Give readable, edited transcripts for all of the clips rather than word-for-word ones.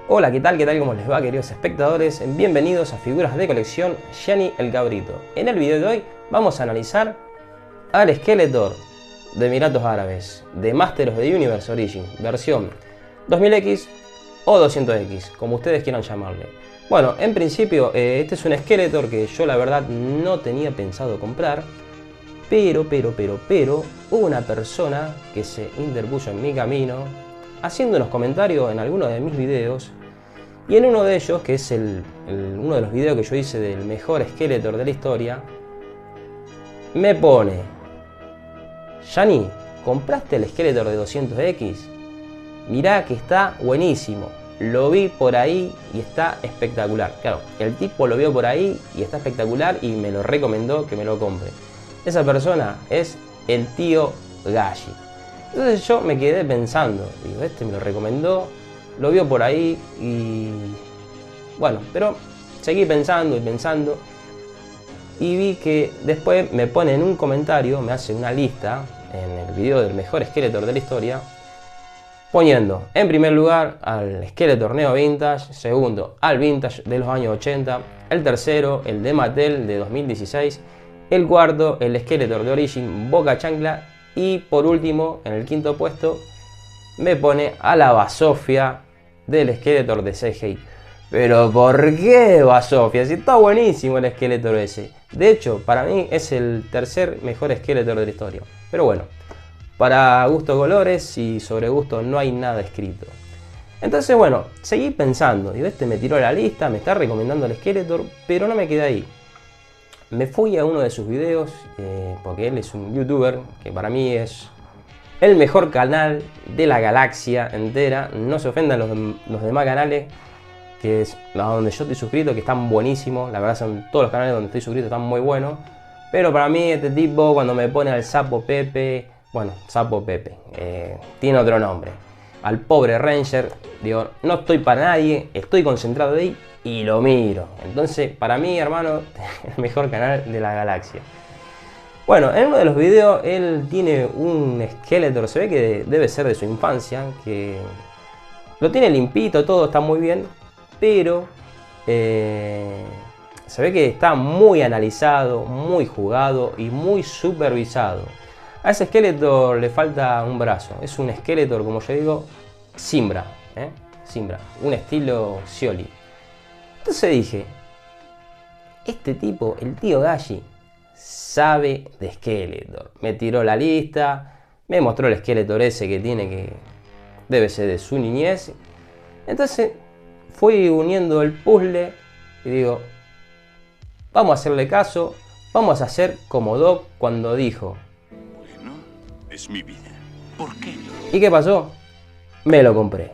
Hola, ¿qué tal? ¿Qué tal? ¿Cómo les va, queridos espectadores? Bienvenidos a Figuras de Colección Gianni el Cabrito. En el video de hoy vamos a analizar al Skeletor de Emiratos Árabes, de Masters of the Universe Origin, versión 2000X o 200X, como ustedes quieran llamarle. Bueno, en principio este es un Skeletor que yo la verdad no tenía pensado comprar, pero hubo una persona que se interpuso en mi camino haciendo unos comentarios en algunos de mis videos, y en uno de ellos, que es uno de los videos que yo hice del mejor Skeletor de la historia, me pone: Gianni, ¿compraste el Skeletor de 200X? Mirá que está buenísimo, lo vi por ahí y está espectacular. Claro, el tipo lo vio por ahí y está espectacular y me lo recomendó que me lo compre. Esa persona es el tío Galli. Entonces yo me quedé pensando, digo, este me lo recomendó, lo vio por ahí y bueno, pero seguí pensando y vi que después me pone en un comentario, me hace una lista en el video del mejor Skeletor de la historia, poniendo en primer lugar al Skeletor Neo Vintage, segundo al Vintage de los años 80, el tercero el de Mattel de 2016, el cuarto el Skeletor de Origin Boca Chancla, y por último, en el quinto puesto, me pone a la Basofia del Skeletor de CGI. Pero ¿por qué Basofia? Si está buenísimo el Skeletor ese. De hecho, para mí es el tercer mejor Skeletor de la historia. Pero bueno, para gusto colores y sobre gusto no hay nada escrito. Entonces bueno, seguí pensando. Digo, este me tiró la lista, me está recomendando el Skeletor, pero no me quedé ahí. Me fui a uno de sus videos, porque él es un youtuber que para mí es el mejor canal de la galaxia entera. No se ofendan los demás canales, que es donde yo estoy suscrito, que están buenísimos. La verdad son todos los canales donde estoy suscrito, están muy buenos. Pero para mí este tipo, cuando me pone al Sapo Pepe, bueno, Sapo Pepe, tiene otro nombre, al pobre Ranger, digo, no estoy para nadie, estoy concentrado ahí y lo miro. Entonces, para mí, hermano, el mejor canal de la galaxia. Bueno, en uno de los videos él tiene un Skeletor, se ve que debe ser de su infancia, que lo tiene limpito, todo está muy bien, pero se ve que está muy analizado, muy jugado y muy supervisado. A ese Skeletor le falta un brazo, es un Skeletor, como yo digo, Zimbra, Zimbra, un estilo Scioli. Entonces dije, este tipo, el tío Galli, sabe de Skeletor. Me tiró la lista, me mostró el Skeletor ese que tiene, que debe ser de su niñez. Entonces fui uniendo el puzzle y digo, vamos a hacerle caso, vamos a hacer como Doc cuando dijo: Bueno, es mi vida. ¿Por qué no? ¿Y qué pasó? Me lo compré.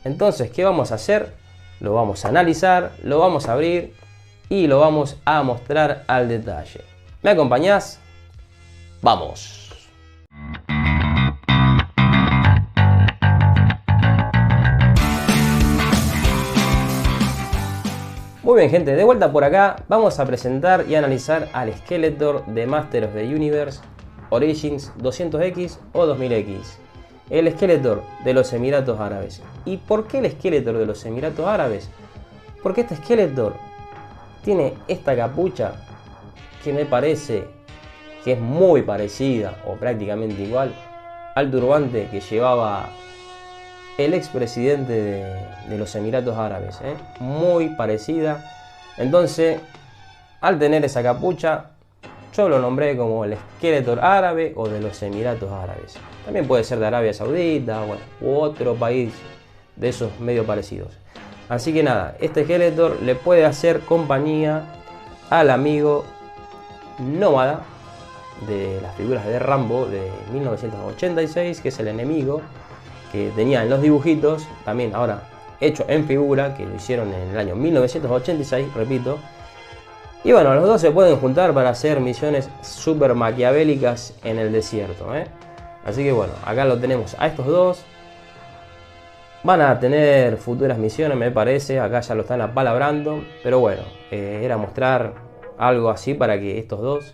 Entonces, ¿qué vamos a hacer? Lo vamos a analizar, lo vamos a abrir y lo vamos a mostrar al detalle. ¿Me acompañás? ¡Vamos! Muy bien, gente, de vuelta por acá. Vamos a presentar y analizar al Skeletor de Masters of the Universe Origins 200X o 2000X. El Skeletor de los Emiratos Árabes. ¿Y por qué el Skeletor de los Emiratos Árabes? Porque este Skeletor tiene esta capucha que me parece que es muy parecida o prácticamente igual al turbante que llevaba el expresidente de los Emiratos Árabes, muy parecida. Entonces, al tener esa capucha, yo lo nombré como el Skeletor árabe o de los Emiratos Árabes. También puede ser de Arabia Saudita, bueno, u otro país de esos medio parecidos. Así que nada, este Skeletor le puede hacer compañía al amigo Nómada de las figuras de Rambo de 1986, que es el enemigo que tenía en los dibujitos, también ahora hecho en figura, que lo hicieron en el año 1986, repito. Y bueno, los dos se pueden juntar para hacer misiones super maquiavélicas en el desierto, Así que bueno, acá lo tenemos a estos dos. Van a tener futuras misiones, me parece, acá ya lo están apalabrando, pero bueno, era mostrar algo así para que estos dos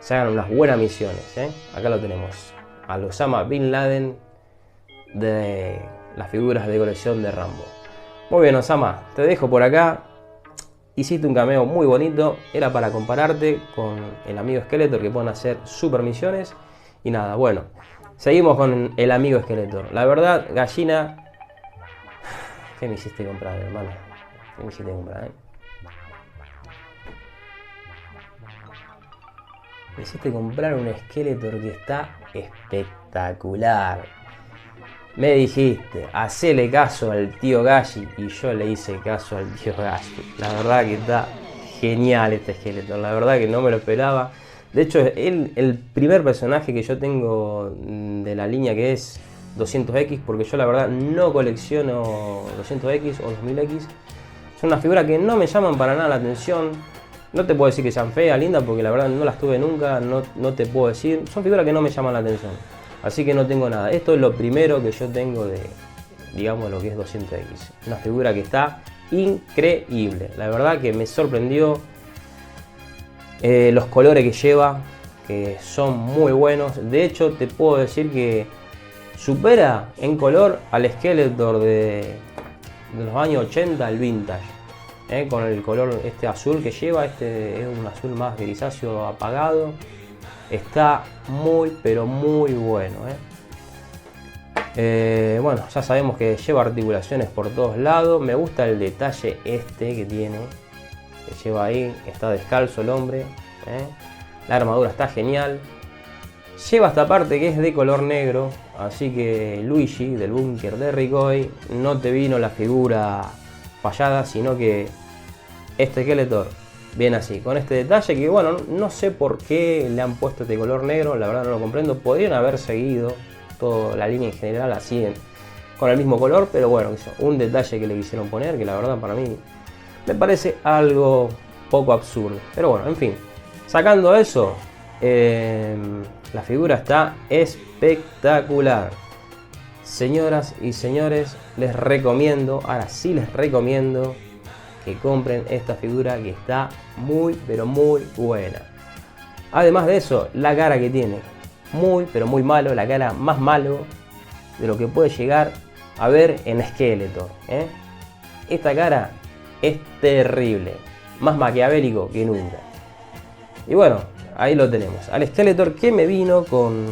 se hagan unas buenas misiones, Acá lo tenemos, al Osama Bin Laden de las figuras de colección de Rambo. Muy bien, Osama, te dejo por acá. Hiciste un cameo muy bonito. Era para compararte con el amigo Skeletor, que pueden hacer super misiones. Y nada, bueno, seguimos con el amigo Skeletor. La verdad, gallina... ¿Qué me hiciste comprar, hermano? ¿Qué me hiciste comprar, Me hiciste comprar un Skeletor que está espectacular. Me dijiste, hacele caso al tío Galli, y yo le hice caso al tío Galli. La verdad que está genial este Skeletor, la verdad que no me lo esperaba. De hecho, el primer personaje que yo tengo de la línea que es 200X, porque yo la verdad no colecciono 200X o 2000X. Son unas figuras que no me llaman para nada la atención. No te puedo decir que sean feas, lindas, porque la verdad no las tuve nunca, no te puedo decir. Son figuras que no me llaman la atención. Así que no tengo nada. Esto es lo primero que yo tengo de, digamos, lo que es 200X. Una figura que está increíble. La verdad que me sorprendió. Los colores que lleva, que son muy buenos. De hecho, te puedo decir que supera en color al Skeletor de los años 80, el vintage. Con el color este azul que lleva. Este es un azul más grisáceo apagado. Está muy, pero muy bueno. Bueno, ya sabemos que lleva articulaciones por todos lados. Me gusta el detalle este que tiene. Que lleva ahí. Está descalzo el hombre. La armadura está genial. Lleva esta parte que es de color negro. Así que Luigi, del búnker de Ricoy, no te vino la figura fallada, sino que este Skeletor viene así, con este detalle que, bueno, no sé por qué le han puesto este color negro, la verdad no lo comprendo. Podrían haber seguido toda la línea en general así, con el mismo color, pero bueno, un detalle que le quisieron poner, que la verdad para mí me parece algo poco absurdo. Pero bueno, en fin, sacando eso, la figura está espectacular. Señoras y señores, les recomiendo, ahora sí les recomiendo que compren esta figura, que está muy, pero muy buena. Además de eso, la cara que tiene, muy, pero muy malo, la cara más malo de lo que puede llegar a ver en Skeletor. Esta cara es terrible, más maquiavélico que nunca. Y bueno, ahí lo tenemos, al Skeletor que me vino con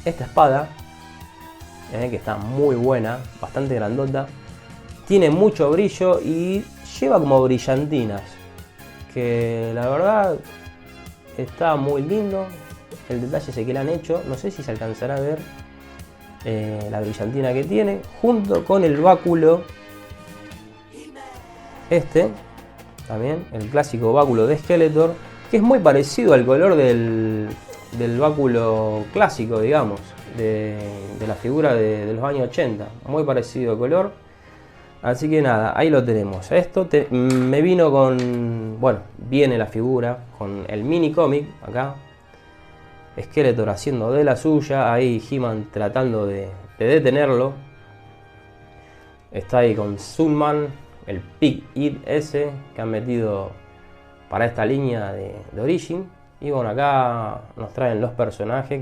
esta espada, que está muy buena, bastante grandota. Tiene mucho brillo y lleva como brillantinas, que la verdad está muy lindo. El detalle ese que le han hecho, no sé si se alcanzará a ver la brillantina que tiene, junto con el báculo este, también el clásico báculo de Skeletor, que es muy parecido al color del báculo clásico, digamos, de la figura de los años 80, muy parecido el color. Así que nada, ahí lo tenemos. Esto me vino con, bueno, viene la figura con el mini cómic acá, Skeletor haciendo de la suya, ahí He-Man tratando de detenerlo. Está ahí con Sunman, el Pig It ese que han metido para esta línea de Origin. Y bueno, acá nos traen los personajes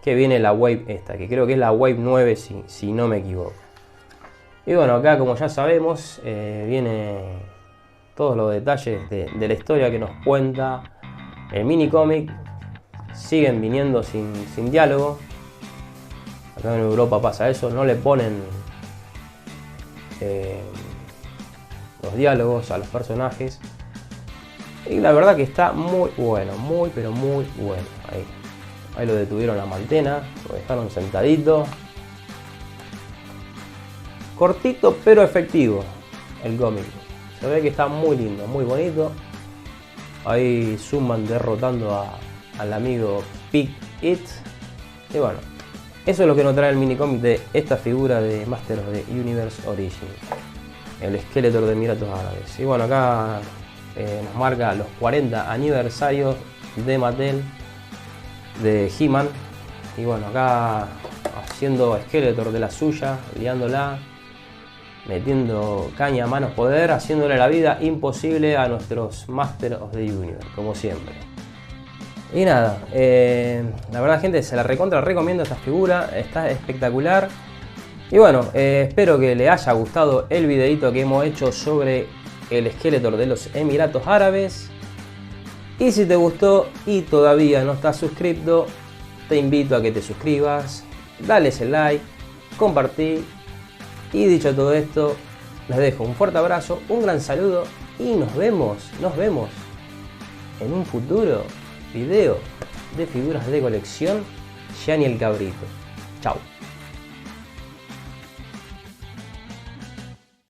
que viene la Wave esta, que creo que es la Wave 9 si no me equivoco. Y bueno, acá como ya sabemos, viene todos los detalles de la historia que nos cuenta el mini cómic. Siguen viniendo sin diálogo. Acá en Europa pasa eso, no le ponen los diálogos a los personajes. Y la verdad que está muy bueno, muy pero muy bueno. Ahí lo detuvieron la mantena, lo dejaron sentadito. Cortito pero efectivo el cómic. Se ve que está muy lindo, muy bonito. Ahí Sunman derrotando al amigo Pig It. Y bueno, eso es lo que nos trae el mini cómic de esta figura de Master of the Universe Origin, el Skeletor de Emiratos Árabes. Y bueno, acá nos marca los 40 aniversarios de Mattel de He-Man. Y bueno, acá haciendo Skeletor de la suya, liándola, metiendo caña a manos poder, haciéndole la vida imposible a nuestros Master of the Universe, como siempre. Y nada, la verdad gente, se la recomiendo esta figura, está espectacular. Y bueno, espero que les haya gustado el videito que hemos hecho sobre el Skeletor de los Emiratos Árabes. Y si te gustó y todavía no estás suscrito, te invito a que te suscribas, dale ese like, compartí. Y dicho todo esto, les dejo un fuerte abrazo, un gran saludo y nos vemos en un futuro video de figuras de colección Gianni el Cabrito. Chao.